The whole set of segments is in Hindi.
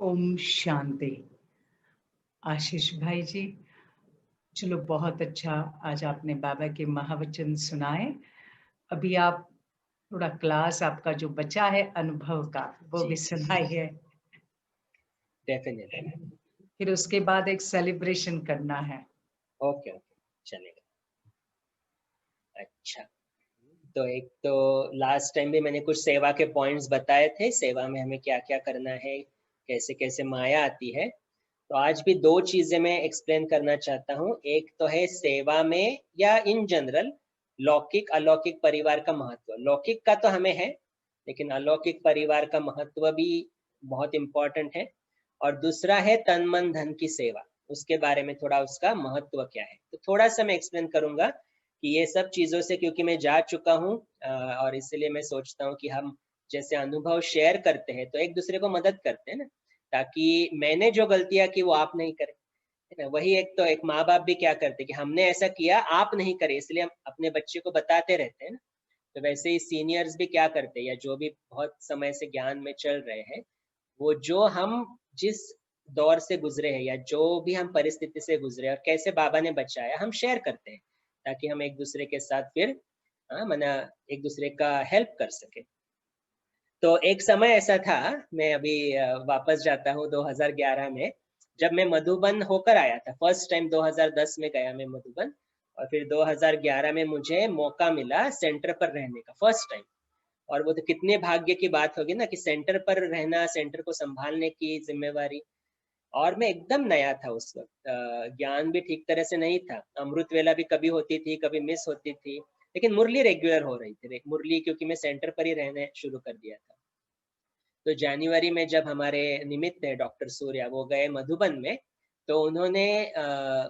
ओम शांति। आशीष भाई जी, चलो बहुत अच्छा आज आपने बाबा के महावचन सुनाए। अभी आप थोड़ा क्लास आपका जो बचा है अनुभव का वो जी, भी सुनाइए। डेफ़िनिटली। फिर उसके बाद एक सेलिब्रेशन करना है। ओके, ओके, चलेगा। अच्छा, तो एक तो लास्ट टाइम भी मैंने कुछ सेवा के पॉइंट्स बताए थे, सेवा में हमें क्या-क्या करना है, कैसे-कैसे माया आती है। तो आज भी 2 चीज़ें मैं एक्सप्लेन करना चाहता हूँ। एक तो है सेवा में या इन जनरल लौकिक-अलौकिक परिवार का महत्व। लौकिक का तो हमें है, लेकिन अलौकिक परिवार का महत्व भी बहुत इम्पोर्टेंट है। और दूसरा है तन, मन, धन की सेवा, उसके बारे में थोड़ा उसका महत्व क्या है। तो थोड़ा-सा मैं एक्सप्लेन करूँगा कि ये सब चीज़ों से क्योंकि मैं जा चुका हूँ और इसलिए मैं सोचता हूँ कि हम जैसे अनुभव शेयर करते हैं, तो एक-दूसरे को मदद करते हैं ना, ताकि मैंने जो गलतियाँ की वो आप नहीं करें, है ना? वही एक तो एक माँ-बाप भी क्या करते हैं कि हमने ऐसा किया, आप नहीं करे, इसलिए हम अपने बच्चे को बताते रहते हैं ना। तो वैसे ही सीनियर्स भी क्या करते हैं या जो भी बहुत समय से ज्ञान में चल रहे हैं, वो जो हम जिस दौर से गुज़रे हैं या जो भी हम परिस्थिति से गुज़रे और कैसे बाबा ने बचाया, हम शेयर करते हैं, ताकि हम एक-दूसरे के साथ फिर मना एक-दूसरे का हेल्प कर सकें। तो एक समय ऐसा था, मैं अभी वापस जाता हूँ 2011 में, जब मैं मधुबन होकर आया था। फर्स्ट टाइम 2010 में गया मैं मधुबन और फिर 2011 में मुझे मौका मिला सेंटर पर रहने का, फर्स्ट टाइम। और वो तो कितने भाग्य की बात होगी ना कि सेंटर पर रहना, सेंटर को सँभालने की ज़िम्मेवारी। और मैं एकदम नया था उस वक़्त, ज्ञान भी ठीक तरह से नहीं था। अमृत वेला भी कभी होती थी, कभी मिस होती थी, लेकिन मुरली रेगुलर हो रही थी। मुरली क्योंकि मैं सेंटर पर ही रहने शुरू कर दिया था। तो जनवरी में जब हमारे निमित्त है डॉक्टर सूर्या, वो गए मधुबन में, तो उन्होंने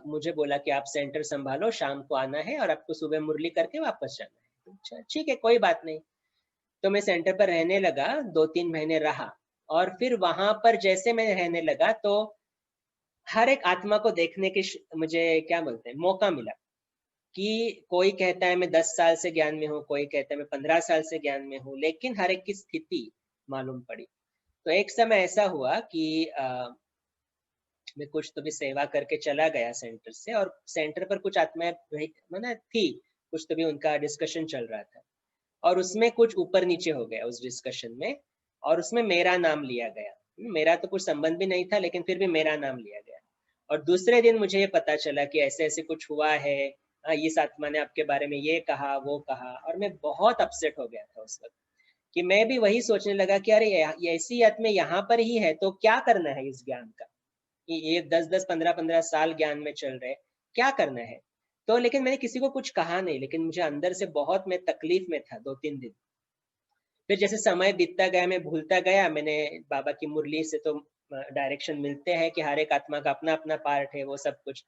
मुझे बोला कि आप सेंटर सँभालो, शाम को आना है और आपको सुबह मुरली करके वापस जाना है। तो अच्छा, ठीक है, कोई बात नहीं। तो मैं सेंटर पर रहने लगा, 2-3 महीने रहा और फिर वहाँ पर जैसे मैं रहने लगा तो हर एक आत्मा को देखने की मुझे क्या बोलते हैं, मौका मिला कि कोई कहता है मैं 10 साल से ज्ञान में हूँ, कोई कहता है मैं 15 साल से ज्ञान में हूँ, लेकिन हर एक की स्थिति मालूम पड़ी। तो एक समय ऐसा हुआ कि मैं कुछ तो भी सेवा करके चला गया सेंटर से और सेंटर पर कुछ आत्माएँ रही माने थी, कुछ तो भी उनका डिस्कशन चल रहा था और उसमें कुछ ऊपर-नीचे हो गया उस डिस्कशन में और उसमें मेरा नाम लिया गया। मेरा तो कुछ संबंध भी नहीं था लेकिन फिर भी मेरा नाम लिया गया और दूसरे दिन मुझे ये पता चला कि ऐसे-ऐसे कुछ हुआ है, इस आत्मा ने आपके बारे में ये कहा, वो कहा और मैं बहुत अपसेट हो गया था उस वक़्त कि मैं भी वही सोचने लगा कि अरे! ये ऐसी आत्मा यहाँ पर ही है, तो क्या करना है इस ज्ञान का? कि ये 10-10, 15-15 साल ज्ञान में चल रहे, क्या करना है? तो लेकिन मैंने किसी को कुछ कहा नहीं, लेकिन मुझे अंदर से बहुत मैं तकलीफ में था 2-3 दिन। फिर जैसे समय बीतता गया, मैं भूलता गया, मैंने बाबा की मुरली से तो डायरेक्शन मिलते हैं कि हर एक आत्मा का अपना-अपना पार्ट है, वो सब कुछ।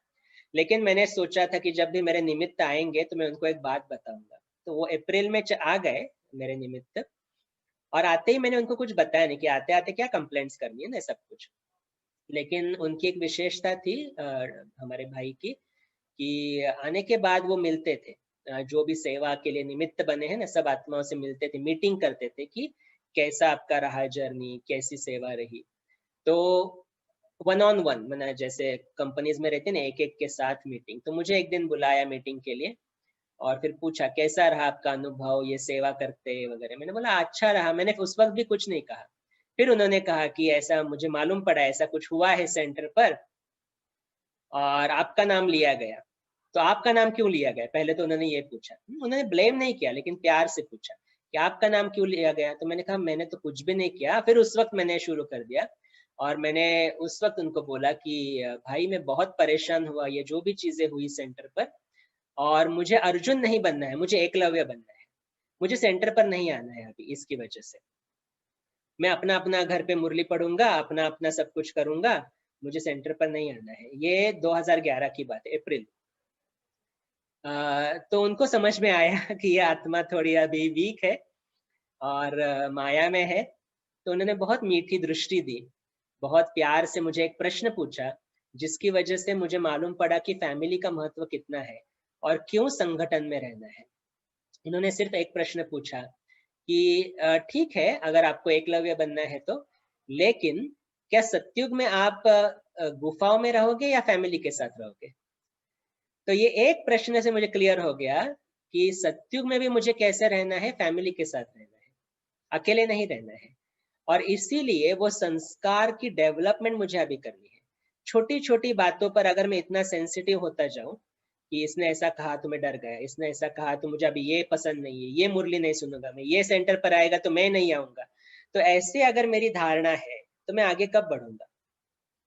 लेकिन मैंने सोचा था कि जब भी मेरे निमित्त आएँगे, तो मैं उनको एक बात बताऊँगा। तो वो अप्रैल में आ गए मेरे निमित्त और आते ही मैंने उनको कुछ बताया नहीं कि आते-आते क्या कंप्लेंट्स करनी है ना, सब कुछ। लेकिन उनकी एक विशेषता थी हमारे भाई की कि आने के बाद वो मिलते थे। जो भी सेवा के लिए निमित्त बने हैं ना, सब आत्माओं से मिलते थे, मीटिंग करते थे कि कैसा आपका रहा जर्नी, कैसी सेवा रही। तो वन ऑन वन मने जैसे कंपनीज़ में रहते हैं ना, एक-एक के साथ मीटिंग। तो मुझे एक दिन बुलाया मीटिंग के लिए और फिर पूछा, "कैसा रहा आपका अनुभव ये सेवा करते वगैरह?" मैंने बोला, "अच्छा रहा।" मैंने उस वक़्त भी कुछ नहीं कहा। फिर उन्होंने कहा कि ऐसा मुझे मालूम पड़ा, ऐसा कुछ हुआ है सेंटर पर और आपका नाम लिया गया। तो आपका नाम क्यों लिया गया? पहले तो उन्होंने ये पूछा। उन्होंने ब्लेम नहीं किया लेकिन प्यार से पूछा कि आपका नाम क्यों लिया गया? तो मैंने कहा मैंने तो कुछ भी नहीं किया। फिर उस वक़्त मैंने शुरू कर दिया और मैंने उस वक़्त उनको बोला कि भाई मैं बहुत परेशान हुआ, ये जो भी चीज़ें हुई सेंटर पर और मुझे अर्जुन नहीं बनना है, मुझे एकलव्य बनना है। मुझे सेंटर पर नहीं आना है अभी इसकी वजह से। मैं अपना-अपना घर पे मुरली पढ़ूँगा, अपना-अपना सब कुछ करूँगा, मुझे सेंटर पर नहीं आना है। ये 2011 की बात है, अप्रैल। तो उनको समझ में आया कि ये आत्मा थोड़ी अभी वीक है और माया में है, तो उन्होंने बहुत मीठी दृष्टि दी। बहुत प्यार से मुझे एक प्रश्न पूछा, जिसकी वजह से मुझे मालूम पड़ा कि फैमिली का महत्व कितना है और क्यों संगठन में रहना है। उन्होंने सिर्फ़ एक प्रश्न पूछा कि ठीक है, अगर आपको एकलव्य बनना है तो, लेकिन क्या सतयुग में आप गुफाओं में रहोगे या फैमिली के साथ रहोगे? तो ये एक प्रश्न से मुझे क्लियर हो गया कि सतयुग में भी मुझे कैसे रहना है, फैमिली के साथ रहना है, अकेले नहीं रहना है। और इसीलिए वो संस्कार की डेवलपमेंट मुझे अभी करनी है। छोटी छोटी बातों पर अगर मैं इतना सेंसिटिव होता जाऊं कि इसने ऐसा कहा तो मैं डर गया, इसने ऐसा कहा तो मुझे अभी ये पसंद नहीं है, ये मुरली नहीं सुनूंगा मैं, ये सेंटर पर आएगा तो मैं नहीं आऊंगा, तो ऐसे अगर मेरी धारणा है तो मैं आगे कब बढ़ूंगा?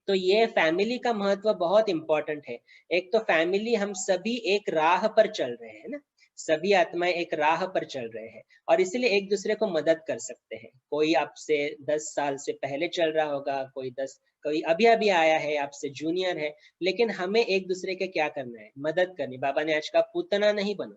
तो ये फैमिली का महत्व बहुत इंपॉर्टेंट है। एक तो फैमिली, हम सभी एक राह पर चल रहे हैं ना, सभी आत्माएं एक राह पर चल रहे हैं और इसलिए एक दूसरे को मदद कर सकते हैं। कोई आपसे 10 साल से पहले चल रहा होगा, कोई अभी अभी आया है, आपसे जूनियर है, लेकिन हमें एक दूसरे के क्या करना है, मदद करनी। बाबा ने आज कहा पूतना नहीं बनो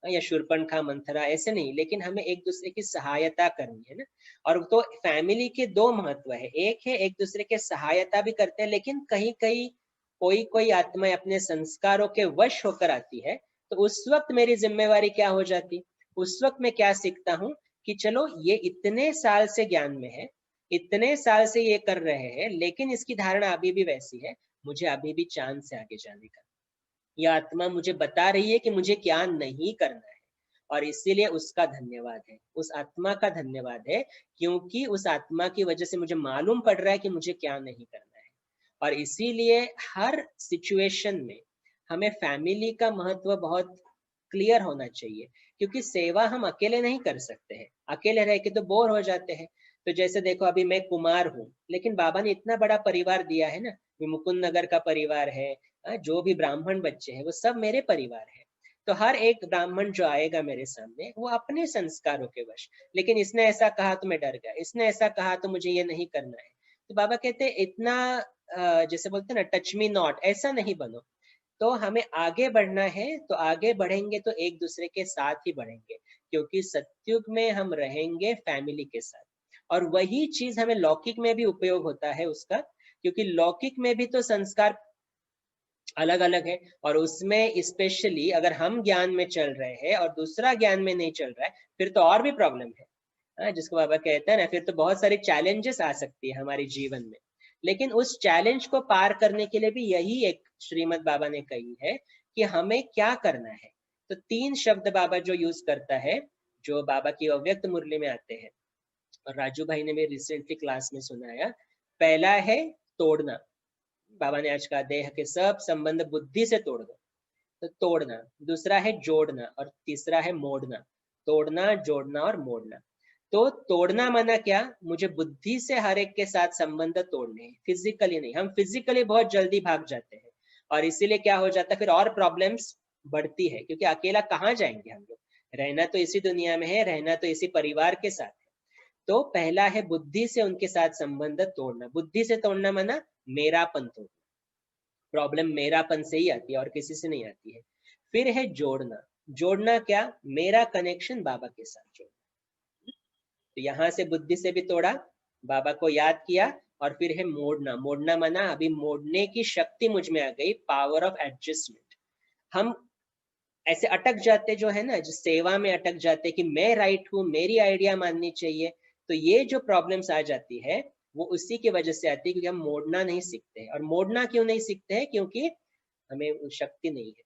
या शूर्पणखा मंथरा, ऐसे नहीं, लेकिन हमें एक दूसरे की सहायता करनी है ना। और तो फैमिली के दो महत्व है, एक है एक दूसरे के सहायता भी करते हैं, लेकिन कहीं कहीं कोई कोई आत्माएं अपने संस्कारों के वश होकर आती है, तो उस वक्त मेरी जिम्मेवारी क्या हो जाती? उस वक्त मैं क्या सीखता हूँ कि चलो ये इतने साल से ज्ञान में है, इतने साल से ये कर रहे हैं, लेकिन इसकी धारणा अभी भी वैसी है, मुझे अभी भी चांद से आगे जाने का। यह आत्मा मुझे बता रही है कि मुझे क्या नहीं करना है, और इसीलिए उसका धन्यवाद है, उस आत्मा का धन्यवाद है, क्योंकि उस आत्मा की वजह से मुझे मालूम पड़ रहा है कि मुझे क्या नहीं करना है। और इसीलिए हर सिचुएशन में हमें फैमिली का महत्व बहुत क्लियर होना चाहिए, क्योंकि सेवा हम अकेले नहीं कर सकते हैं, अकेले रह के तो बोर हो जाते हैं। तो जैसे देखो, अभी मैं कुमार हूँ, लेकिन बाबा ने इतना बड़ा परिवार दिया है ना, मुकुंद नगर का परिवार है, जो भी ब्राह्मण बच्चे हैं वो सब मेरे परिवार है। तो हर एक ब्राह्मण जो आएगा मेरे सामने, वो अपने संस्कारों के वश, लेकिन इसने ऐसा कहा तो मैं डर गया, इसने ऐसा कहा तो मुझे ये नहीं करना है। तो बाबा कहते हैं इतना जैसे बोलते हैं ना, टच मी नॉट, ऐसा नहीं बनो। तो हमें आगे बढ़ना है, तो आगे बढ़ेंगे तो एक दूसरे के साथ ही बढ़ेंगे, क्योंकि सतयुग में हम रहेंगे फैमिली के साथ। और वही चीज हमें लौकिक में भी उपयोग होता है उसका, क्योंकि लौकिक में भी तो संस्कार अलग अलग है, और उसमें स्पेशली अगर हम ज्ञान में चल रहे हैं और दूसरा ज्ञान में नहीं चल रहा है, फिर तो और भी प्रॉब्लम है। जिसको बाबा कहते हैं ना, फिर तो बहुत सारी चैलेंजेस आ सकती है हमारे जीवन में। लेकिन उस चैलेंज को पार करने के लिए भी यही एक श्रीमद् बाबा ने कही है कि हमें क्या करना है। तो 3 शब्द बाबा जो यूज करता है, जो बाबा की अव्यक्त मुरली में आते हैं, और राजू भाई ने भी रिसेंटली क्लास में सुनाया। पहला है तोड़ना, बाबा ने आज कहा देह के सब संबंध बुद्धि से तोड़ दो, तो तोड़ना। दूसरा है जोड़ना, और तीसरा है मोड़ना। तोड़ना, जोड़ना और मोड़ना। तो तोड़ना माना क्या, मुझे बुद्धि से हर एक के साथ संबंध तोड़ने हैं, फिजिकली नहीं। हम फिजिकली बहुत जल्दी भाग जाते हैं, और इसीलिए क्या हो जाता है, फिर और प्रॉब्लम्स बढ़ती है, क्योंकि अकेला कहाँ जाएंगे हम लोग, रहना तो इसी दुनिया में है, रहना तो इसी परिवार के साथ है। तो पहला है बुद्धि से उनके साथ संबंध तोड़ना। बुद्धि से तोड़ना माना मेरापन तोड़ना, प्रॉब्लम मेरापन से ही आती है और किसी से नहीं आती है। फिर है जोड़ना। जोड़ना क्या, मेरा कनेक्शन बाबा के साथ जोड़ना। तो यहाँ से बुद्धि से भी तोड़ा, बाबा को याद किया, और फिर है मोड़ना। मोड़ना माना अभी मोड़ने की शक्ति मुझ में आ गई, पावर ऑफ एडजस्टमेंट। हम ऐसे अटक जाते जो है ना, जो सेवा में अटक जाते कि मैं राइट हूँ, मेरी आइडिया माननी चाहिए, तो ये जो प्रॉब्लम्स आ जाती है वो उसी की वजह से आती है, क्योंकि हम मोड़ना नहीं सीखते हैं। और मोड़ना क्यों नहीं सीखते हैं, क्योंकि हमें शक्ति नहीं है।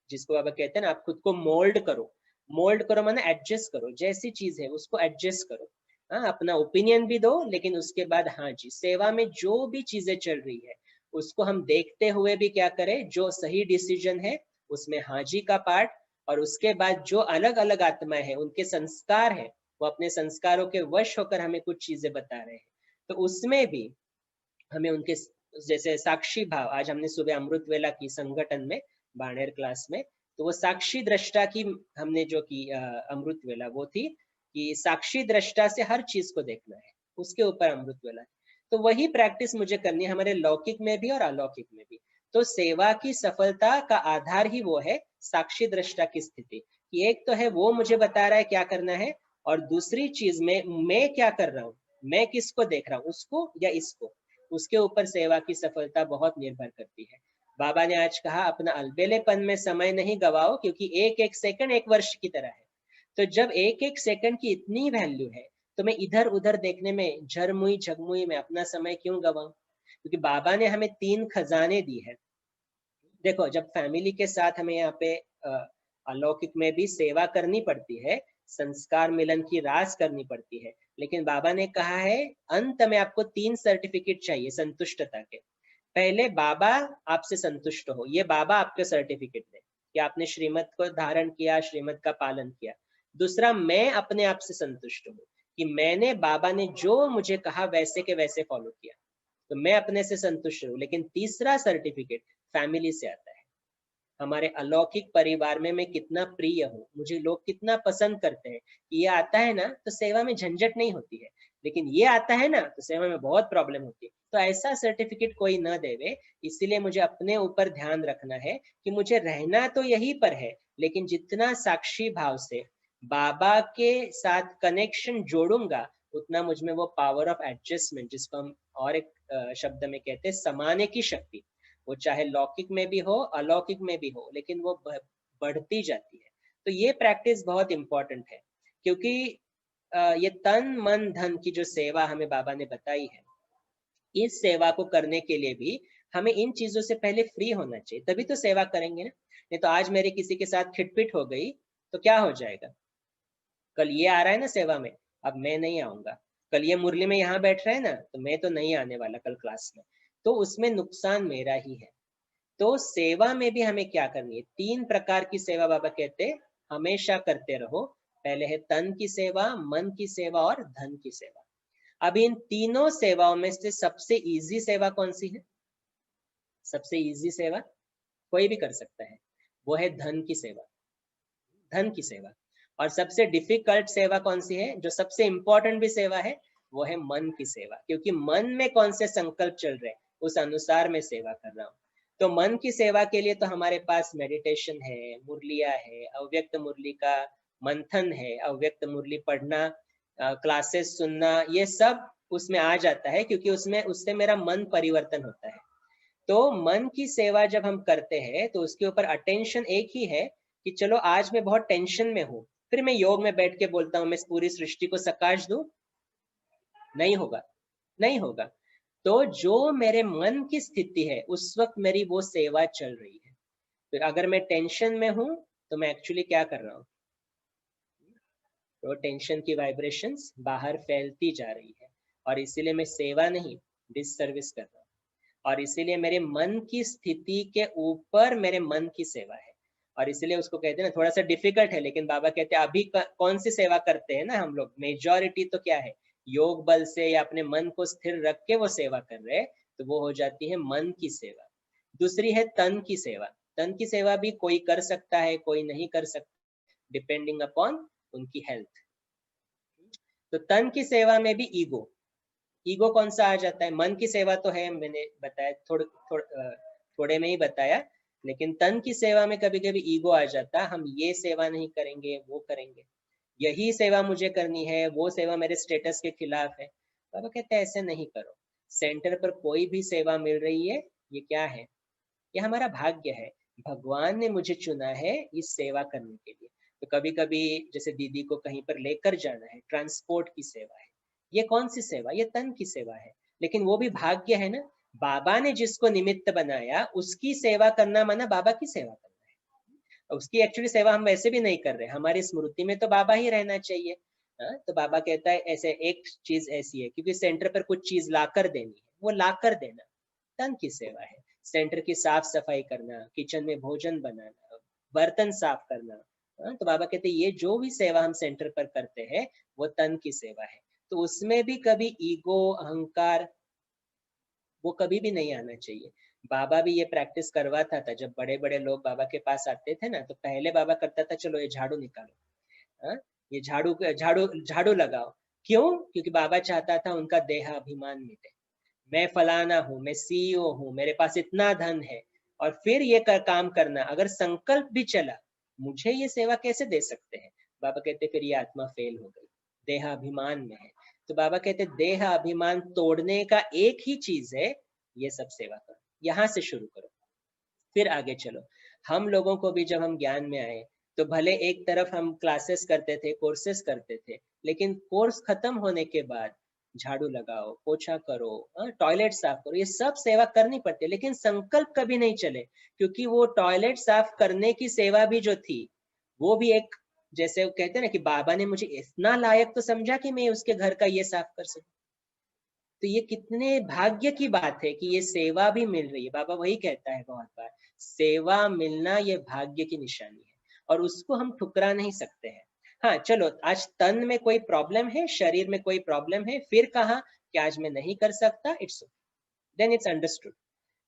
जिसको बाबा कहते हैं ना, आप खुद को मोल्ड करो। मोल्ड करो माना एडजस्ट करो, जैसी चीज है उसको एडजस्ट करो। हाँ, अपना ओपिनियन भी दो, लेकिन उसके बाद हाँ जी, सेवा में जो भी चीजें चल रही है उसको हम देखते हुए भी क्या करें, जो सही डिसीजन है उसमें हाँ जी का पार्ट। और उसके बाद जो अलग अलग आत्माएं हैं, उनके संस्कार है, वो अपने संस्कारों के वश होकर हमें कुछ चीजें बता रहे हैं, तो उसमें भी हमें उनके जैसे साक्षी भाव, आज हमने सुबह अमृत वेला की संगठन में, बाणेर क्लास में, तो वो साक्षी दृष्टा की हमने जो की अमृत वेला, वो थी कि साक्षी दृष्टा से हर चीज को देखना है, उसके ऊपर अमृत वेला। तो वही प्रैक्टिस मुझे करनी है हमारे लौकिक में भी और अलौकिक में भी। तो सेवा की सफलता का आधार ही वो है साक्षी दृष्टा की स्थिति, कि एक तो है वो मुझे बता रहा है क्या करना है, और दूसरी चीज में मैं क्या कर रहा हूँ, मैं किसको देख रहा हूँ, उसको या इसको। उसके ऊपर सेवा की सफलता बहुत निर्भर करती है। बाबा ने आज कहा अपना अलबेलेपन में समय नहीं गवाओ, क्योंकि एक एक सेकंड एक वर्ष की तरह है। तो जब एक एक सेकंड की इतनी वैल्यू है, तो मैं इधर उधर देखने में, झरमुई झगमुई में अपना समय क्यों गवाऊं? क्योंकि बाबा ने हमें 3 खजाने दी है। देखो, जब फैमिली के साथ हमें यहाँ पे अलौकिक में भी सेवा करनी पड़ती है, संस्कार मिलन की रास करनी पड़ती है, लेकिन बाबा ने कहा है अंत में आपको 3 सर्टिफिकेट चाहिए संतुष्टता के। पहले बाबा आपसे संतुष्ट हो, ये बाबा आपके सर्टिफिकेट दे कि आपने श्रीमत को धारण किया, श्रीमत का पालन किया। दूसरा, मैं अपने आप से संतुष्ट हूँ कि मैंने बाबा ने जो मुझे कहा वैसे के वैसे फॉलो किया, तो मैं अपने से संतुष्ट हूँ। लेकिन तीसरा सर्टिफिकेट फैमिली से आता है। हमारे अलौकिक परिवार में मैं कितना प्रिय हूँ, मुझे लोग कितना पसंद करते हैं। ये आता है ना तो सेवा में झंझट नहीं होती है, लेकिन ये आता है ना तो सेवा में बहुत प्रॉब्लम होती है। तो ऐसा सर्टिफिकेट कोई न देवे, इसीलिए मुझे अपने ऊपर ध्यान रखना है कि मुझे रहना तो यहीं पर है, लेकिन जितना साक्षी भाव से बाबा के साथ कनेक्शन जोड़ूंगा, उतना मुझ में वो पावर ऑफ एडजस्टमेंट, जिसको हम और एक शब्द में कहते हैं समाने की शक्ति, वो चाहे लौकिक में भी हो अलौकिक में भी हो, लेकिन वो बढ़ती जाती है। तो ये प्रैक्टिस बहुत इंपॉर्टेंट है, क्योंकि ये तन मन धन की जो सेवा हमें बाबा ने बताई है, इस सेवा को करने के लिए भी हमें इन चीजों से पहले फ्री होना चाहिए, तभी तो सेवा करेंगे ना। नहीं तो आज मेरे किसी के साथ खिटपिट हो गई तो क्या हो जाएगा? कल ये आ रहा है ना सेवा में, अब मैं नहीं आऊंगा। कल ये मुरली में यहाँ बैठ रहा है ना, तो मैं तो नहीं आने वाला कल क्लास में, तो उसमें नुकसान मेरा ही है। तो सेवा में भी हमें क्या करनी है? 3 प्रकार की सेवा बाबा कहते हैं हमेशा करते रहो। पहले है तन की सेवा, मन की सेवा और धन की सेवा। अब इन तीनों सेवाओं में से सबसे इजी सेवा कौन सी है? सबसे इजी सेवा कोई भी कर सकता है, वो है धन की सेवा। धन की सेवा। और सबसे डिफिकल्ट सेवा कौन सी है? जो सबसे इंपॉर्टेंट भी सेवा है, वो है मन की सेवा, क्योंकि मन में कौन से संकल्प चल रहे हैं उस अनुसार मैं सेवा कर रहा हूँ। तो मन की सेवा के लिए तो हमारे पास मेडिटेशन है, मुरलिया है, अव्यक्त मुरली का मंथन है, अव्यक्त मुरली पढ़ना, क्लासेस सुनना, ये सब उसमें आ जाता है, क्योंकि उसमें उससे मेरा मन परिवर्तन होता है। तो मन की सेवा जब हम करते हैं तो उसके ऊपर अटेंशन एक ही है कि चलो आज मैं बहुत टेंशन में हूँ, फिर मैं योग में बैठ के बोलता हूँ मैं इस पूरी सृष्टि को सकाश दूं, नहीं होगा, नहीं होगा। तो जो मेरे मन की स्थिति है उस वक्त मेरी वो सेवा चल रही है। फिर अगर मैं टेंशन में हूँ तो मैं एक्चुअली क्या कर रहा हूँ? तो टेंशन की वाइब्रेशंस बाहर फैलती जा रही है, और इसीलिए मैं सेवा नहीं, डिससर्विस कर रहा हूँ। और इसीलिए मेरे मन की स्थिति के ऊपर मेरे मन की सेवा है, और इसीलिए उसको कहते हैं ना थोड़ा सा डिफिकल्ट है, लेकिन बाबा कहते हैं अभी कौन सी सेवा करते हैं ना हम लोग, मेजॉरिटी तो क्या है, योग बल से या अपने मन को स्थिर रख के वो सेवा कर रहे हैं, तो वो हो जाती है मन की सेवा। दूसरी है तन की सेवा। तन की सेवा भी कोई कर सकता है, कोई नहीं कर सकता, डिपेंडिंग अपॉन उनकी हेल्थ। तो तन की सेवा में भी ईगो, ईगो कौन सा आ जाता है? मन की सेवा तो है, मैंने बताया थोड़े में ही बताया, लेकिन तन की सेवा में कभी कभी ईगो आ जाता है, हम ये सेवा नहीं करेंगे, वो करेंगे, यही सेवा मुझे करनी है, वो सेवा मेरे स्टेटस के खिलाफ है। बाबा कहते हैं ऐसे नहीं करो, सेंटर पर कोई भी सेवा मिल रही है, ये क्या है? ये हमारा भाग्य है, भगवान ने मुझे चुना है इस सेवा करने के लिए। तो कभी कभी जैसे दीदी को कहीं पर लेकर जाना है, ट्रांसपोर्ट की सेवा है, ये कौन सी सेवा? ये तन की सेवा है, लेकिन वो भी भाग्य है ना। बाबा ने जिसको निमित्त बनाया उसकी सेवा करना माना बाबा की सेवा करना है। उसकी एक्चुअली सेवा हम वैसे भी नहीं कर रहे, हमारी स्मृति में तो बाबा ही रहना चाहिए। हाँ, तो बाबा कहता है ऐसे एक चीज ऐसी है, क्योंकि सेंटर पर कुछ चीज लाकर देनी है, वो लाकर देना तन की सेवा है। सेंटर की साफ सफाई करना, किचन में भोजन बनाना, बर्तन साफ करना। हाँ, तो बाबा कहते हैं ये जो भी सेवा हम सेंटर पर करते हैं वो तन की सेवा है। तो उसमें भी कभी ईगो अहंकार वो कभी भी नहीं आना चाहिए। बाबा भी ये प्रैक्टिस करवाता था, जब बड़े बड़े लोग बाबा के पास आते थे ना, तो पहले बाबा करता था चलो ये झाड़ू निकालो, हाँ, ये झाड़ू झाड़ू झाड़ू लगाओ। क्यों? क्योंकि बाबा चाहता था उनका देहाभिमान मिटे, मैं फलाना हूँ, मैं सीईओ हूँ, मेरे पास इतना धन है, और फिर ये काम करना, अगर संकल्प भी चला मुझे ये सेवा कैसे दे सकते हैं, बाबा कहते फिर ये आत्मा फेल हो गई, देहाभिमान में है। तो बाबा कहते देह अभिमान तोड़ने का एक ही चीज है, ये सब सेवा करो, यहाँ से शुरू करो, फिर आगे चलो। हम लोगों को भी जब हम ज्ञान में आए, तो भले एक तरफ हम क्लासेस करते थे, कोर्सेस करते थे, लेकिन कोर्स खत्म होने के बाद झाड़ू लगाओ, पोछा करो, टॉयलेट साफ करो, ये सब सेवा करनी पड़ती है, लेकिन संकल्प कभी नहीं चले, क्योंकि वो टॉयलेट साफ करने की सेवा भी जो थी वो भी एक, जैसे वो कहते हैं ना कि बाबा ने मुझे इतना लायक तो समझा कि मैं उसके घर का ये साफ कर सकूं। तो ये कितने भाग्य की बात है कि ये सेवा भी मिल रही है। बाबा वही कहता है बहुत बार, सेवा मिलना ये भाग्य की निशानी है और उसको हम ठुकरा नहीं सकते हैं। हाँ चलो, आज तन में कोई प्रॉब्लम है, शरीर में कोई प्रॉब्लम है, फिर कहा कि आज मैं नहीं कर सकता, इट्स देन इट्स अंडरस्टूड।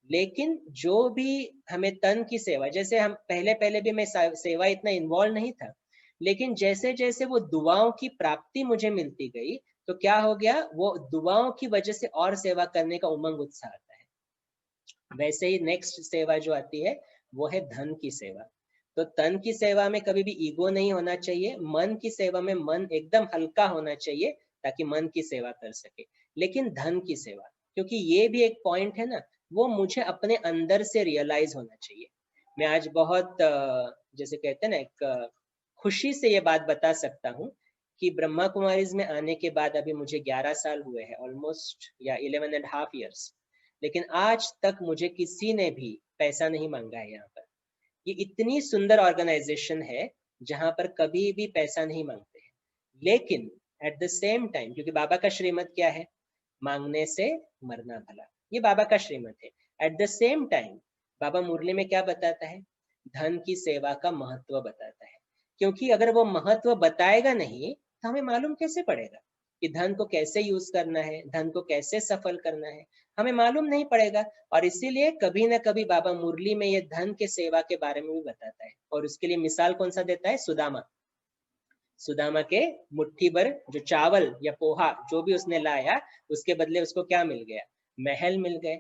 लेकिन जो भी हमें तन की सेवा, जैसे हम पहले पहले भी मैं सेवा इतना इन्वॉल्व नहीं था, लेकिन जैसे जैसे वो दुआओं की प्राप्ति मुझे मिलती गई, तो क्या हो गया, वो दुआओं की वजह से और सेवा करने का उमंग उत्साह आता है। वैसे ही नेक्स्ट सेवा जो आती है वो है धन की सेवा। तो तन की सेवा में कभी भी ईगो नहीं होना चाहिए, मन की सेवा में मन एकदम हल्का होना चाहिए ताकि मन की सेवा कर सके। लेकिन धन की सेवा, क्योंकि ये भी एक पॉइंट है ना, वो मुझे अपने अंदर से रियलाइज होना चाहिए। मैं आज बहुत जैसे कहते हैं ना, एक खुशी से ये बात बता सकता हूँ कि ब्रह्मा कुमारीज में आने के बाद अभी मुझे 11 साल हुए हैं ऑलमोस्ट, या 11.5 years, लेकिन आज तक मुझे किसी ने भी पैसा नहीं मांगा है यहाँ पर। ये इतनी सुंदर ऑर्गेनाइजेशन है जहां पर कभी भी पैसा नहीं मांगते हैं, लेकिन एट द सेम टाइम, क्योंकि बाबा का श्रीमत क्या है, मांगने से मरना भला, ये बाबा का श्रीमत है। एट द सेम टाइम बाबा मुरली में क्या बताता है, धन की सेवा का महत्व बताता है। क्योंकि अगर वो महत्व बताएगा नहीं तो हमें मालूम कैसे पड़ेगा कि धन को कैसे यूज करना है, धन को कैसे सफल करना है, हमें मालूम नहीं पड़ेगा। और इसीलिए कभी ना कभी बाबा मुरली में ये धन के सेवा के बारे में भी बताता है। और उसके लिए मिसाल कौन सा देता है, सुदामा। सुदामा के मुट्ठी भर जो चावल या पोहा जो भी उसने लाया, उसके बदले उसको क्या मिल गया, महल मिल गए।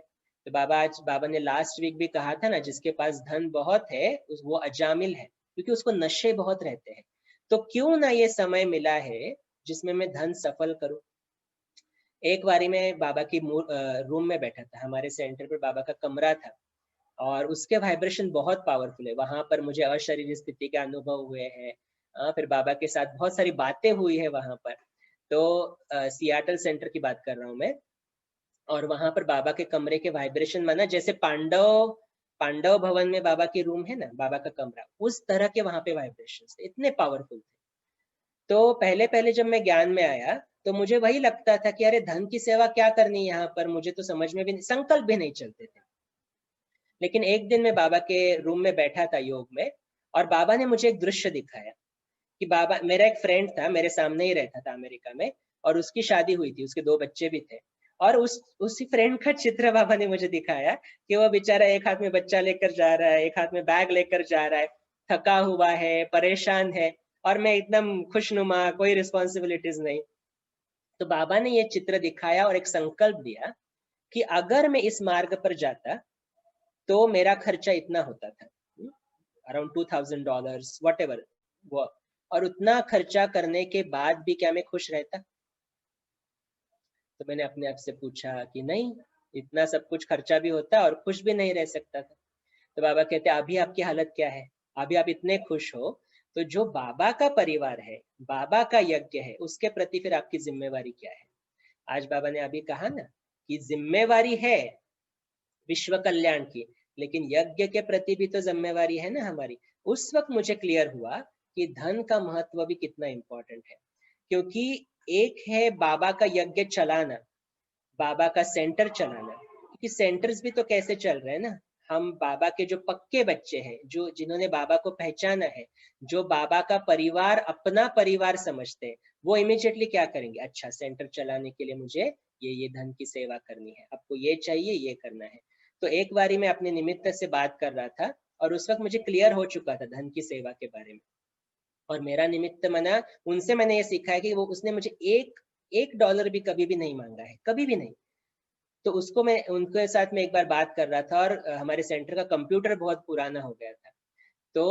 तो बाबा ने लास्ट वीक भी कहा था ना, जिसके पास धन बहुत है वो अजामिल है, क्योंकि उसको नशे बहुत रहते हैं। तो क्यों ना ये समय मिला है जिसमें मैं धन सफल करूं। एक बारी में बाबा की रूम में बैठा था, हमारे सेंटर पर बाबा का कमरा था और उसके वाइब्रेशन बहुत पावरफुल है। वहां पर मुझे अशरीरी स्थिति के अनुभव हुए हैं, फिर बाबा के साथ बहुत सारी बातें हुई है वहां पर। तो सियाटल सेंटर की बात कर रहा हूँ मैं, और वहां पर बाबा के कमरे के वाइब्रेशन माना जैसे पांडव पांडव भवन में बाबा की रूम है ना, बाबा का कमरा, उस तरह के वहां पे वाइब्रेशंस इतने पावरफुल थे। तो पहले पहले जब मैं ज्ञान में आया तो मुझे वही लगता था कि अरे धन की सेवा क्या करनी है यहाँ पर, मुझे तो समझ में भी नहीं, संकल्प भी नहीं चलते थे। लेकिन एक दिन मैं बाबा के रूम में बैठा था योग में, और बाबा ने मुझे एक दृश्य दिखाया कि बाबा, मेरा एक फ्रेंड था मेरे सामने ही रहता था अमेरिका में, और उसकी शादी हुई थी, उसके 2 बच्चे भी थे। और उसी फ्रेंड का चित्र बाबा ने मुझे दिखाया कि वो बेचारा एक हाथ में बच्चा लेकर जा रहा है, एक हाथ में बैग लेकर जा रहा है, थका हुआ है, परेशान है, और मैं एकदम खुशनुमा, कोई रिस्पॉन्सिबिलिटीज नहीं। तो बाबा ने ये चित्र दिखाया और एक संकल्प दिया कि अगर मैं इस मार्ग पर जाता तो मेरा खर्चा इतना होता था, अराउंड $2000 वट एवर वो, और उतना खर्चा करने के बाद भी क्या मैं खुश रहता। तो मैंने अपने आप से पूछा कि नहीं, इतना सब कुछ खर्चा भी होता और खुश भी नहीं रह सकता था। तो बाबा कहते अभी आपकी हालत क्या है, अभी आप इतने खुश हो, तो जो बाबा का परिवार है, बाबा का यज्ञ है, उसके प्रति फिर आपकी जिम्मेवारी क्या है। आज बाबा ने अभी कहा ना कि जिम्मेवारी है विश्व कल्याण की, लेकिन यज्ञ के प्रति भी तो जिम्मेवारी है ना हमारी। उस वक्त मुझे क्लियर हुआ कि धन का महत्व भी कितना इंपॉर्टेंट है। क्योंकि एक है बाबा का यज्ञ चलाना, बाबा का सेंटर चलाना, क्योंकि सेंटर्स भी तो कैसे चल रहे हैं ना, हम बाबा के जो पक्के बच्चे हैं, जो जिन्होंने बाबा को पहचाना है, जो बाबा का परिवार अपना परिवार समझते हैं, वो इमीडिएटली क्या करेंगे, अच्छा सेंटर चलाने के लिए मुझे ये धन की सेवा करनी है, आपको ये चाहिए, ये करना है। तो एक बारी मैं अपने निमित्त से बात कर रहा था और उस वक्त मुझे क्लियर हो चुका था धन की सेवा के बारे में। और मेरा निमित्त मना, उनसे मैंने ये सीखा है कि वो उसने मुझे एक डॉलर भी कभी भी नहीं मांगा है, कभी भी नहीं। तो उसको मैं उनके साथ में एक बार बात कर रहा था, और हमारे सेंटर का कंप्यूटर बहुत पुराना हो गया था। तो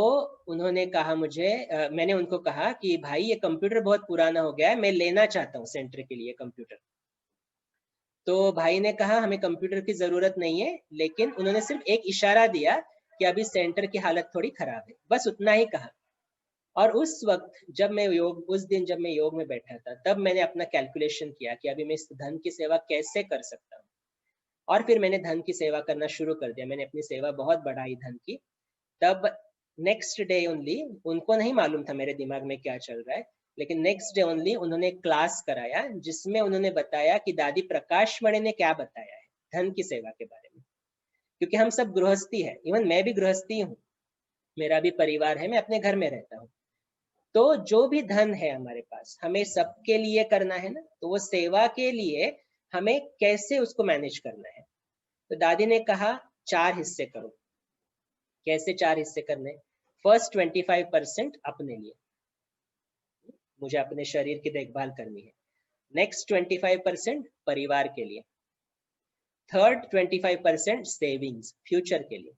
उन्होंने कहा मुझे, मैंने उनको कहा कि भाई ये कंप्यूटर बहुत पुराना हो गया है, मैं लेना चाहता हूँ सेंटर के लिए कंप्यूटर। तो भाई ने कहा हमें कंप्यूटर की जरूरत नहीं है, लेकिन उन्होंने सिर्फ एक इशारा दिया कि अभी सेंटर की हालत थोड़ी खराब है, बस उतना ही कहा। और उस वक्त जब मैं उस दिन जब मैं योग में बैठा था, तब मैंने अपना कैलकुलेशन किया कि अभी मैं इस धन की सेवा कैसे कर सकता हूँ। और फिर मैंने धन की सेवा करना शुरू कर दिया। मैंने अपनी सेवा बहुत बढ़ाई धन की। तब नेक्स्ट डे ओनली, उनको नहीं मालूम था मेरे दिमाग में क्या चल रहा है, लेकिन नेक्स्ट डे ओनली उन्होंने क्लास कराया जिसमें उन्होंने बताया कि दादी प्रकाश मणि ने क्या बताया है धन की सेवा के बारे में। क्योंकि हम सब गृहस्थी है, इवन मैं भी गृहस्थी हूँ, मेरा भी परिवार है, मैं अपने घर में रहता हूँ। तो जो भी धन है हमारे पास, हमें सबके लिए करना है ना, तो वो सेवा के लिए हमें कैसे उसको मैनेज करना है। तो दादी ने कहा 4 हिस्से करो। कैसे 4 हिस्से करने? फर्स्ट 25% अपने लिए, मुझे अपने शरीर की देखभाल करनी है। नेक्स्ट 25% परिवार के लिए। थर्ड 25% सेविंग्स, फ्यूचर के लिए।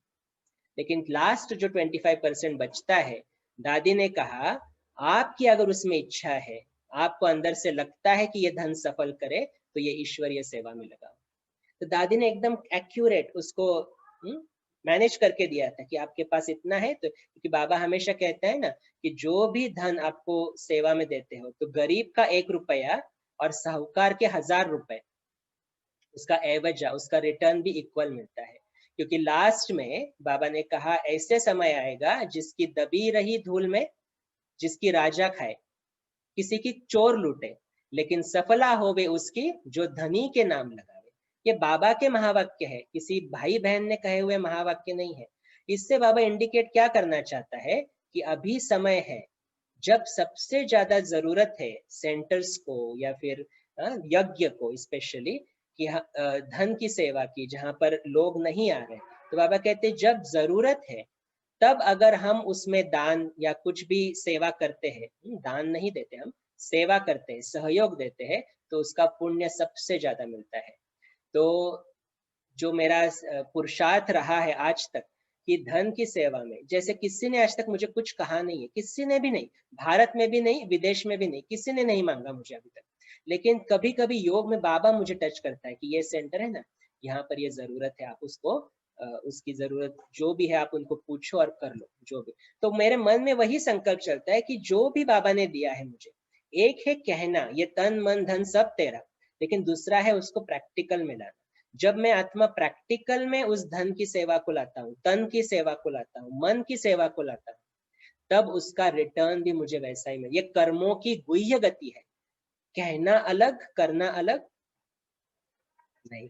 लेकिन लास्ट जो 25% बचता है, दादी ने कहा आपकी अगर उसमें इच्छा है, आपको अंदर से लगता है कि ये धन सफल करे, तो ये ईश्वरीय सेवा में लगाओ। तो दादी ने एकदम एक्यूरेट उसको मैनेज करके दिया था कि आपके पास इतना है। तो क्योंकि बाबा हमेशा कहते हैं ना कि जो भी धन आपको सेवा में देते हो, तो गरीब का 1 रुपया और साहूकार के 1000 रुपए, उसका एवजा, उसका रिटर्न भी इक्वल मिलता है। क्योंकि लास्ट में बाबा ने कहा ऐसे समय आएगा जिसकी दबी रही धूल में जिसकी राजा खाए, किसी की चोर लूटे, लेकिन सफला होवे उसकी जो धनी के नाम लगावे। ये बाबा के महावाक्य है, किसी भाई बहन ने कहे हुए महावाक्य नहीं है। इससे बाबा इंडिकेट क्या करना चाहता है कि अभी समय है जब सबसे ज्यादा जरूरत है सेंटर्स को या फिर यज्ञ को स्पेशली, कि धन की सेवा की, जहां पर लोग नहीं आ रहे। तो बाबा कहते जब जरूरत है तब अगर हम उसमें दान या कुछ भी सेवा करते हैं, दान नहीं देते हम, सेवा करते हैं, सहयोग देते हैं, तो उसका पुण्य सबसे ज्यादा मिलता है। तो जो मेरा पुरुषार्थ रहा है आज तक कि धन की सेवा में, जैसे किसी ने आज तक मुझे कुछ कहा नहीं है, किसी ने भी नहीं, भारत में भी नहीं, विदेश में भी नहीं, किसी ने नहीं मांगा मुझे अभी तक। लेकिन कभी कभी योग में बाबा मुझे टच करता है कि ये सेंटर है ना, यहाँ पर ये जरूरत है, आप उसको उसकी जरूरत जो भी है आप उनको पूछो और कर लो जो भी। तो मेरे मन में वही संकल्प चलता है कि जो भी बाबा ने दिया है मुझे, एक है कहना ये तन मन धन सब तेरा, लेकिन दूसरा है उसको प्रैक्टिकल में लाना। जब मैं आत्मा प्रैक्टिकल में उस धन की सेवा को लाता हूँ, तन की सेवा को लाता हूँ, मन की सेवा को लाता हूँ, तब उसका रिटर्न भी मुझे वैसा ही मिले। ये कर्मों की गुह्य गति है, कहना अलग करना अलग नहीं।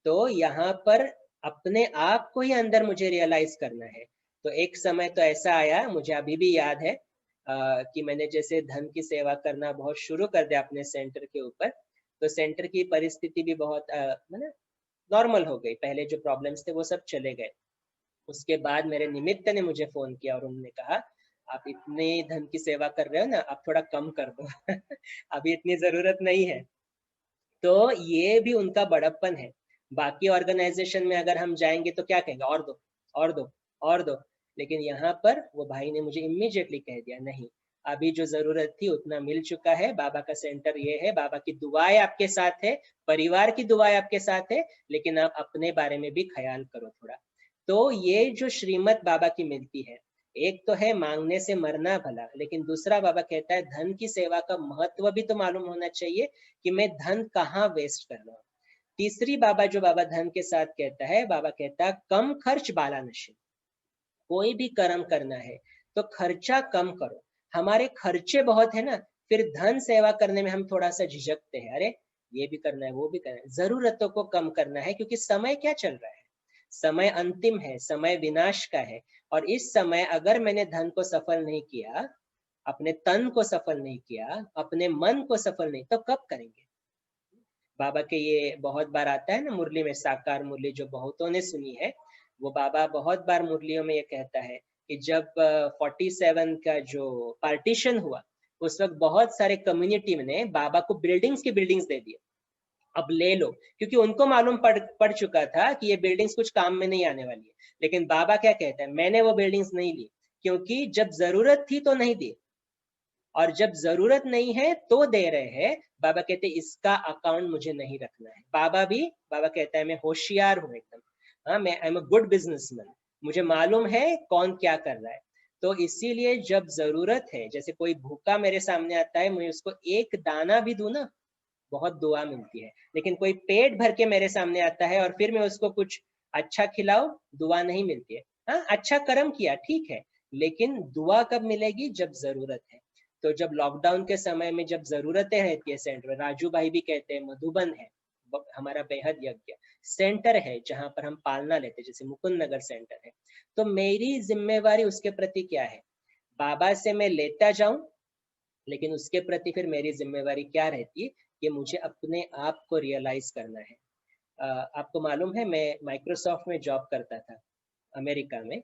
तो यहाँ पर अपने आप को ही अंदर मुझे रियलाइज करना है। तो एक समय तो ऐसा आया, मुझे अभी भी याद है कि मैंने जैसे धन की सेवा करना बहुत शुरू कर दिया अपने सेंटर के ऊपर, तो सेंटर की परिस्थिति भी बहुत मतलब नॉर्मल हो गई। पहले जो प्रॉब्लम्स थे वो सब चले गए। उसके बाद मेरे निमित्त ने मुझे फोन किया और उन्होंने कहा आप इतने धन की सेवा कर रहे हो ना, आप थोड़ा कम कर दो अभी इतनी जरूरत नहीं है। तो ये भी उनका बड़प्पन है। बाकी ऑर्गेनाइजेशन में अगर हम जाएंगे तो क्या कहेंगे, और दो और दो और दो। लेकिन यहाँ पर वो भाई ने मुझे इमीडिएटली कह दिया नहीं, अभी जो जरूरत थी उतना मिल चुका है। बाबा का सेंटर ये है, बाबा की दुआएं आपके साथ है, परिवार की दुआएं आपके साथ है, लेकिन आप अपने बारे में भी ख्याल करो थोड़ा। तो ये जो श्रीमत बाबा की मिलती है, एक तो है मांगने से मरना भला, लेकिन दूसरा बाबा कहता है धन की सेवा का महत्व भी तो मालूम होना चाहिए कि मैं धन कहाँ वेस्ट कर रहा हूँ। तीसरी बाबा जो बाबा धन के साथ कहता है, बाबा कहता है कम खर्च बाला नशे। कोई भी कर्म करना है तो खर्चा कम करो। हमारे खर्चे बहुत है ना, फिर धन सेवा करने में हम थोड़ा सा झिझकते हैं, अरे ये भी करना है वो भी करना है। जरूरतों को कम करना है, क्योंकि समय क्या चल रहा है, समय अंतिम है, समय विनाश का है। और इस समय अगर मैंने धन को सफल नहीं किया, अपने तन को सफल नहीं किया, अपने मन को सफल नहीं, तो कब करेंगे। बाबा के ये बहुत बार आता है ना मुरली में, साकार मुरली जो बहुतों ने सुनी है, वो बाबा बहुत बार मुरलियों में ये कहता है कि जब 47 का जो पार्टीशन हुआ, उस वक्त बहुत सारे कम्युनिटी ने बाबा को बिल्डिंग्स की बिल्डिंग्स दे दिए, अब ले लो, क्योंकि उनको मालूम पड़ चुका था कि ये बिल्डिंग्स कुछ काम में नहीं आने वाली है। लेकिन बाबा क्या कहता है, मैंने वो बिल्डिंग्स नहीं ली, क्योंकि जब जरूरत थी तो नहीं दी, और जब जरूरत नहीं है तो दे रहे हैं। बाबा कहते हैं इसका अकाउंट मुझे नहीं रखना है। बाबा कहता है मैं होशियार हूँ एकदम, हाँ मैं I am a good businessman, मुझे मालूम है कौन क्या कर रहा है। तो इसीलिए जब जरूरत है, जैसे कोई भूखा मेरे सामने आता है, मैं उसको एक दाना भी दूं ना, बहुत दुआ मिलती है। लेकिन कोई पेट भर के मेरे सामने आता है और फिर मैं उसको कुछ अच्छा खिलाऊं, दुआ नहीं मिलती है। हाँ, अच्छा कर्म किया ठीक है, लेकिन दुआ कब मिलेगी? जब जरूरत है। तो जब लॉकडाउन के समय में जब जरूरतें रहती है सेंटर में, राजू भाई भी कहते हैं मधुबन है हमारा बेहद यज्ञ सेंटर है जहां पर हम पालना लेते हैं, जैसे मुकुंद नगर सेंटर है। तो मेरी जिम्मेवारी उसके प्रति क्या है? बाबा से मैं लेता जाऊं, लेकिन उसके प्रति फिर मेरी जिम्मेवारी क्या रहती है कि मुझे अपने आप को रियलाइज करना है। आपको मालूम है मैं माइक्रोसॉफ्ट में जॉब करता था अमेरिका में,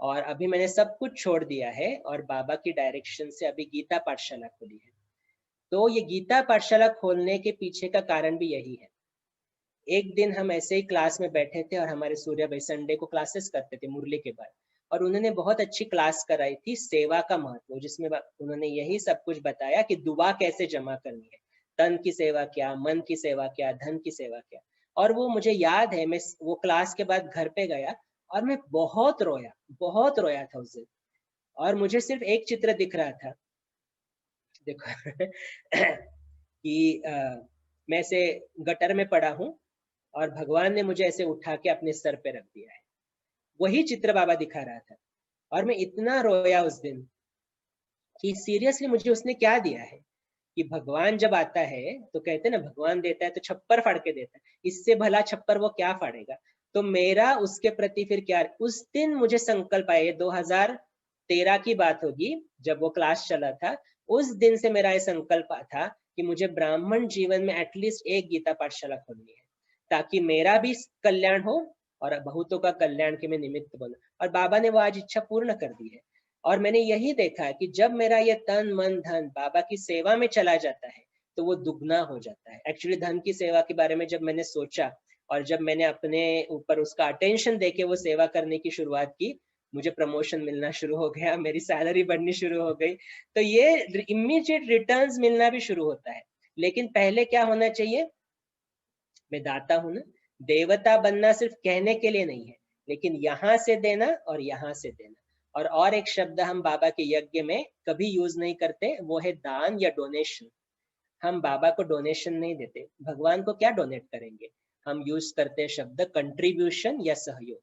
और अभी मैंने सब कुछ छोड़ दिया है और बाबा की डायरेक्शन से अभी गीता पाठशाला खोली है। तो ये गीता पाठशाला खोलने के पीछे का कारण भी यही है। एक दिन हम ऐसे ही क्लास में बैठे थे और हमारे सूर्य भाई संडे को क्लासेस करते थे मुरली के बाद, और उन्होंने बहुत अच्छी क्लास कराई थी सेवा का महत्व, जिसमें उन्होंने यही सब कुछ बताया कि दुआ कैसे जमा करनी है, तन की सेवा क्या, मन की सेवा क्या, धन की सेवा क्या। और वो मुझे याद है, मैं वो क्लास के बाद घर पे गया और मैं बहुत रोया था उस दिन। और मुझे सिर्फ एक चित्र दिख रहा था, देखो कि मैं से गटर में पड़ा हूँ और भगवान ने मुझे ऐसे उठा के अपने सर पे रख दिया है। वही चित्र बाबा दिखा रहा था। और मैं इतना रोया उस दिन कि सीरियसली मुझे उसने क्या दिया है। कि भगवान जब आता है तो कहते हैं ना, भगवान देता है तो छप्पर फाड़ के देता है, इससे भला छप्पर वो क्या फाड़ेगा। तो मेरा उसके प्रति फिर क्या, उस दिन मुझे संकल्प आया, 2013 की बात होगी जब वो क्लास चला था। उस दिन से मेरा ये संकल्प था कि मुझे ब्राह्मण जीवन में एटलीस्ट एक गीता पाठशाला खोलनी है, ताकि मेरा भी कल्याण हो और बहुतों का कल्याण के मैं निमित्त बनूं। और बाबा ने वो आज इच्छा पूर्ण कर दी है। और मैंने यही देखा है कि जब मेरा ये तन मन धन बाबा की सेवा में चला जाता है तो वो दुगना हो जाता है। एक्चुअली धन की सेवा के बारे में जब मैंने सोचा और जब मैंने अपने ऊपर उसका अटेंशन देके वो सेवा करने की शुरुआत की, मुझे प्रमोशन मिलना शुरू हो गया, मेरी सैलरी बढ़नी शुरू हो गई। तो ये इमीडिएट रिटर्न्स मिलना भी शुरू होता है। लेकिन पहले क्या होना चाहिए? मैं दाता हूं ना, देवता बनना सिर्फ कहने के लिए नहीं है, लेकिन यहाँ से देना और यहाँ से देना। और एक शब्द हम बाबा के यज्ञ में कभी यूज नहीं करते, वो है दान या डोनेशन। हम बाबा को डोनेशन नहीं देते, भगवान को क्या डोनेट करेंगे। हम यूज करते हैं शब्द कंट्रीब्यूशन या सहयोग।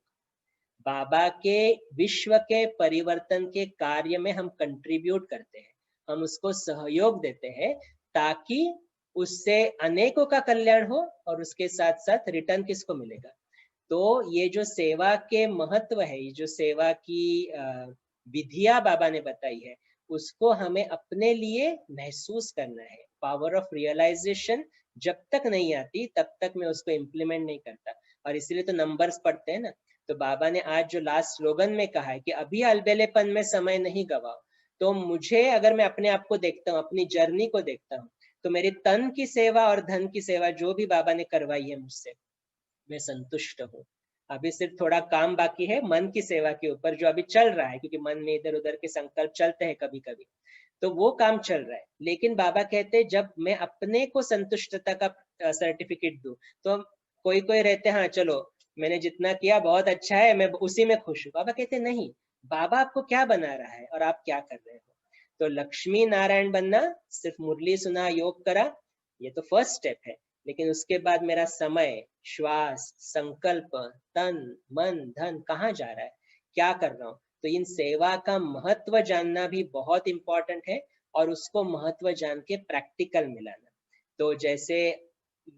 बाबा के विश्व के परिवर्तन के कार्य में हम कंट्रीब्यूट करते हैं, हम उसको सहयोग देते हैं, ताकि उससे अनेकों का कल्याण हो और उसके साथ साथ रिटर्न किसको मिलेगा। तो ये जो सेवा के महत्व है, ये जो सेवा की विधियां बाबा ने बताई है, उसको हमें अपने लिए महसूस करना है। पावर ऑफ रियलाइजेशन जब तक नहीं आती तब तक मैं उसको इम्प्लीमेंट नहीं करता। और इसलिए तो नंबर्स पढ़ते हैं ना। तो बाबा ने आज जो लास्ट स्लोगन में कहा है कि अभी अलबेलेपन में समय नहीं गवाओ, तो मुझे अगर मैं अपने आप को देखता हूँ, अपनी जर्नी को देखता हूँ, तो मेरी तन की सेवा और धन की सेवा जो भी बाबा ने करवाई है मुझसे, मैं संतुष्ट हूँ। अभी सिर्फ थोड़ा काम बाकी है मन की सेवा के ऊपर, जो अभी चल रहा है, क्योंकि मन में इधर उधर के संकल्प चलते हैं कभी कभी, तो वो काम चल रहा है। लेकिन बाबा कहते हैं जब मैं अपने को संतुष्टता का सर्टिफिकेट दूं, तो कोई कोई रहते हैं हाँ चलो मैंने जितना किया बहुत अच्छा है, मैं उसी में खुश हूँ। बाबा कहते नहीं, बाबा आपको क्या बना रहा है और आप क्या कर रहे हो। तो लक्ष्मी नारायण बनना, सिर्फ मुरली सुना योग करा, ये तो फर्स्ट स्टेप है। लेकिन उसके बाद मेरा समय, श्वास, संकल्प, तन मन धन कहाँ जा रहा है, क्या कर रहा हूँ। तो इन सेवा का महत्व जानना भी बहुत इंपॉर्टेंट है, और उसको महत्व जान के प्रैक्टिकल मिलाना। तो जैसे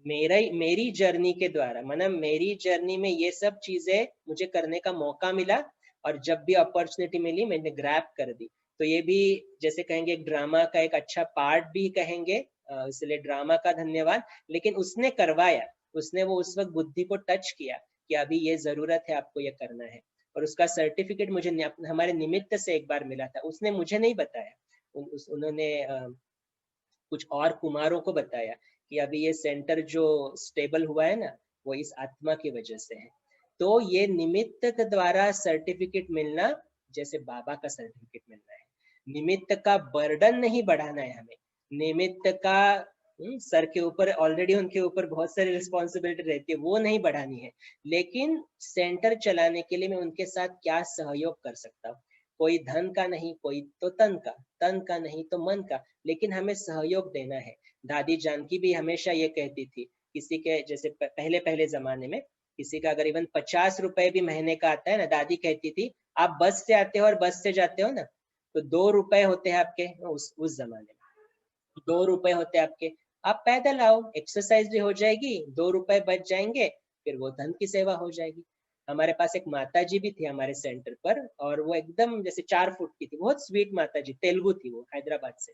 मेरी जर्नी के द्वारा, मतलब मेरी जर्नी में ये सब चीजें मुझे करने का मौका मिला, और जब भी अपॉर्चुनिटी मिली मैंने ग्रैब कर दी। तो ये भी जैसे कहेंगे एक ड्रामा का एक अच्छा पार्ट भी कहेंगे, इसलिए ड्रामा का धन्यवाद। लेकिन उसने करवाया, उसने वो उस वक्त बुद्धि को टच किया कि अभी ये जरूरत है, आपको ये करना है। और उसका सर्टिफिकेट मुझे हमारे निमित्त से एक बार मिला था, उसने मुझे नहीं बताया, उन्होंने कुछ और कुमारों को बताया कि अभी ये सेंटर जो स्टेबल हुआ है ना, वो इस आत्मा की वजह से है। तो ये निमित्त के द्वारा सर्टिफिकेट मिलना जैसे बाबा का सर्टिफिकेट मिलना है। निमित्त का बर्डन नहीं बढ़ाना है हमें, निमित्त का सर के ऊपर ऑलरेडी उनके ऊपर बहुत सारी रिस्पॉन्सिबिलिटी रहती है, वो नहीं बढ़ानी है। लेकिन सेंटर चलाने के लिए मैं उनके साथ क्या सहयोग कर सकता हूँ, कोई धन का नहीं, कोई तो तन का नहीं तो मन का, लेकिन हमें सहयोग देना है। दादी जानकी भी हमेशा ये कहती थी, किसी के जैसे पहले पहले जमाने में किसी का अगर इवन 50 रुपए भी महीने का आता है ना, दादी कहती थी आप बस से आते हो और बस से जाते हो ना, तो 2 रुपए होते हैं आपके उस जमाने में, 2 रुपए होते हैं आपके, आप पैदल आओ, एक्सरसाइज भी हो जाएगी, 2 रुपए बच जाएंगे, फिर वो धन की सेवा हो जाएगी। हमारे पास एक माता जी भी थी हमारे सेंटर पर, और वो एकदम जैसे 4 फुट की थी, बहुत स्वीट माता जी, तेलुगु थी वो, हैदराबाद से।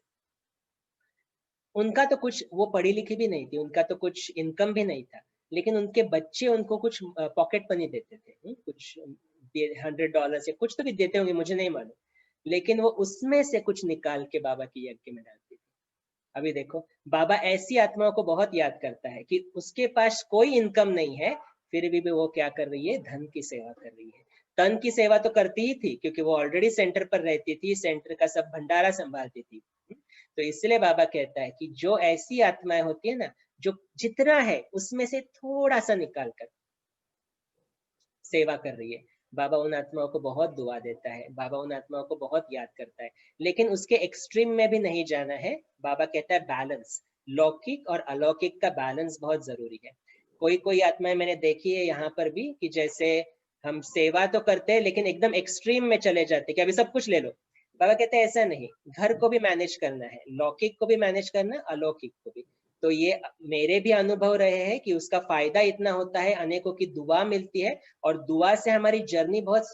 उनका तो कुछ, वो पढ़ी लिखी भी नहीं थी, उनका तो कुछ इनकम भी नहीं था, लेकिन उनके बच्चे उनको कुछ पॉकेट मनी देते थे, कुछ $100 या कुछ तो भी देते होंगे, मुझे नहीं मालूम, लेकिन वो उसमें से कुछ निकाल के बाबा के यज्ञ में डालती थी। अभी देखो, बाबा ऐसी आत्माओं को बहुत याद करता है कि उसके पास कोई इनकम नहीं है, फिर भी वो क्या कर रही है, धन की सेवा कर रही है। तन की सेवा तो करती ही थी, क्योंकि वो ऑलरेडी सेंटर पर रहती थी, सेंटर का सब भंडारा संभालती थी। तो इसलिए बाबा कहता है कि जो ऐसी आत्माएं होती है ना, जो जितना है उसमें से थोड़ा सा निकाल कर सेवा कर रही है, बाबा उन आत्माओं को बहुत दुआ देता है, बाबा उन आत्माओं को बहुत याद करता है, लेकिन उसके एक्सट्रीम में भी नहीं जाना है। बाबा कहता है बैलेंस, लौकिक और अलौकिक का बैलेंस बहुत जरूरी है। कोई कोई आत्माएं मैंने देखी है यहाँ पर भी, कि जैसे हम सेवा तो करते हैं लेकिन एकदम एक्सट्रीम में चले जाते हैं कि अभी सब कुछ ले लो। बाबा कहते हैं ऐसा नहीं, घर को भी मैनेज करना है, लौकिक को भी मैनेज करना, अलौकिक को भी। तो ये मेरे भी अनुभव रहे हैं कि उसका फायदा इतना होता है, अनेकों की दुआ मिलती है, और दुआ से हमारी जर्नी बहुत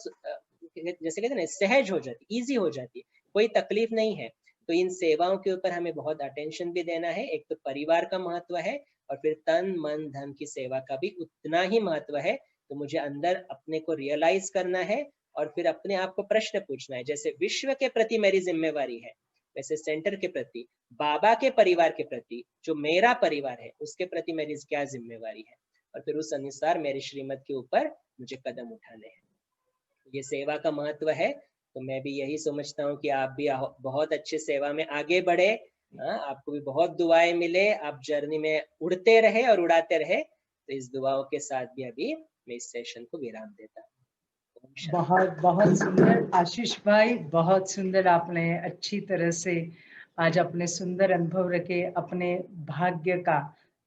जैसे कहते हैं ना, सहज हो जाती, इजी हो जाती है, कोई तकलीफ नहीं है। तो इन सेवाओं के ऊपर हमें बहुत अटेंशन भी देना है। एक तो परिवार का महत्व है, और फिर तन मन धन की सेवा का भी उतना ही महत्व है। तो मुझे अंदर अपने को रियलाइज करना है, और फिर अपने आप को प्रश्न पूछना है, जैसे विश्व के प्रति मेरी जिम्मेवारी है, वैसे सेंटर के प्रति, बाबा के परिवार के प्रति, जो मेरा परिवार है उसके प्रति मेरी क्या जिम्मेवारी है, और फिर उस अनुसार मेरे श्रीमत के ऊपर मुझे कदम उठाने हैं। ये सेवा का महत्व है। तो मैं भी यही समझता हूँ कि आप भी बहुत अच्छे सेवा में आगे बढ़े। आपको भी बहुत दुआएं मिले, आप जर्नी में उड़ते रहे और उड़ाते रहे। तो इस दुआओं के साथ भी अभी मैं इस सेशन को विराम देता हूँ। बहुत बहुत सुंदर आशीष भाई, बहुत सुंदर, आपने अच्छी तरह से आज अपने सुंदर अनुभव रखे, अपने भाग्य का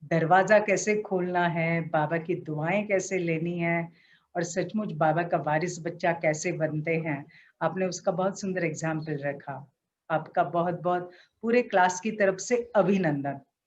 दरवाजा कैसे खोलना है, बाबा की दुआएं कैसे लेनी है, और सचमुच बाबा का वारिस बच्चा कैसे बनते हैं, आपने उसका बहुत सुंदर एग्जाम्पल रखा। आपका बहुत बहुत पूरे क्लास की तरफ से अभिनंदन।